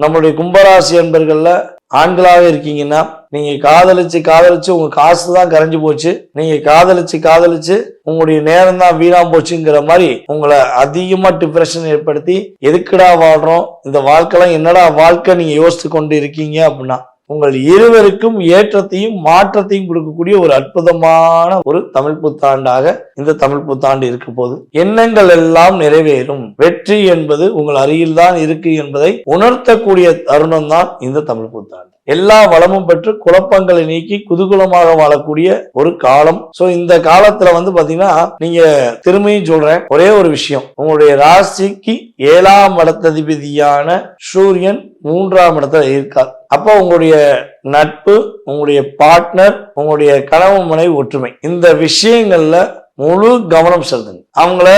நம்மளுடைய கும்பராசி என்பர்கள்ல ஆண்களாக இருக்கீங்கன்னா நீங்க காதலிச்சு உங்க காசு தான் கரைஞ்சு போச்சு, நீங்க காதலிச்சு உங்களுடைய நேரம் தான் வீணா போச்சுங்கிற மாதிரி உங்களை அதிகமா டிப்ரெஷன் ஏற்படுத்தி எதுக்குடா வாழ்றோம், இந்த வாழ்க்கைலாம் என்னடா வாழ்க்கை நீங்க யோசித்து கொண்டு இருக்கீங்க அப்படின்னா உங்கள் இருவருக்கும் ஏற்றத்தையும் மாற்றத்தையும் கொடுக்கக்கூடிய ஒரு அற்புதமான ஒரு தமிழ் புத்தாண்டாக இந்த தமிழ் புத்தாண்டு இருக்க போது எண்ணங்கள் எல்லாம் நிறைவேறும். வெற்றி என்பது உங்கள் அருகில் தான் இருக்கு என்பதை உணர்த்தக்கூடிய தருணம் தான் இந்த தமிழ் புத்தாண்டு. எல்லா வளமும் பெற்று குழப்பங்களை நீக்கி குதூகலமாக வாழக்கூடிய ஒரு காலம். சோ இந்த காலத்துல பாத்தீங்கன்னா நீங்க திரும்பியும் சொல்றேன், ஒரே ஒரு விஷயம், உங்களுடைய ராசிக்கு 7ஆம் இடத்ததிபதியான சூரியன் 3ஆம் இடத்துல இருக்கார். அப்போ உங்களுடைய நட்பு, உங்களுடைய பார்ட்னர், உங்களுடைய கணவன் மனைவி ஒற்றுமை, இந்த விஷயங்கள்ல முழு கவனம் செலுத்துங்க. அவங்கள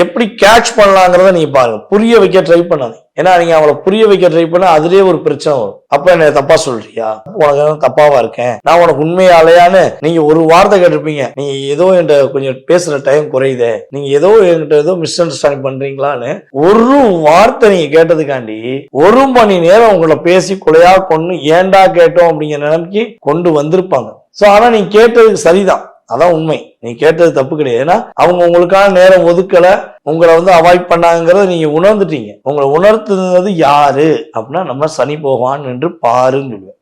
எப்படி கேட்ச் பண்ணலாங்கிறத நீங்க பாருங்க, புரிய வைக்க ட்ரை பண்ணாதீங்க. ஏன்னா நீங்க அவங்கள புரிய வைக்க ட்ரை பண்ணா அதுலயே ஒரு பிரச்சனை வரும். அப்ப என்ன தப்பா சொல்றியா, உனக்கு தப்பாவா இருக்கேன், நான் உனக்கு உண்மையாலையான்னு நீங்க ஒரு வார்த்தை கேட்டிருப்பீங்க, நீங்க ஏதோ என்கிட்ட கொஞ்சம் பேசுற டைம் குறையுதே, நீங்க ஏதோ என்கிட்ட ஏதோ மிஸ் அண்டர்ஸ்டாண்டிங் பண்றீங்களான்னு ஒரு வார்த்தை நீங்க கேட்டதுக்காண்டி 1 மணி நேரம் உங்களை பேசி கொலையா கொண்டு ஏண்டா கேட்டோம் அப்படிங்கிற நிலைமைக்கு கொண்டு வந்திருப்பாங்க. சோ ஆனா நீங்க கேட்டது சரிதான், அதான் உண்மை, நீ கேட்டது தப்பு கிடையாது. ஏன்னா அவங்க உங்களுக்கான நேரம் ஒதுக்கல, உங்களை அவாய்ட் பண்ணாங்கிறத நீங்க உணர்ந்துட்டீங்க. உங்களை உணர்த்துனது யாரு அப்படின்னா நம்ம சனி பகவான் என்று பாருன்னு சொல்லுவேன்.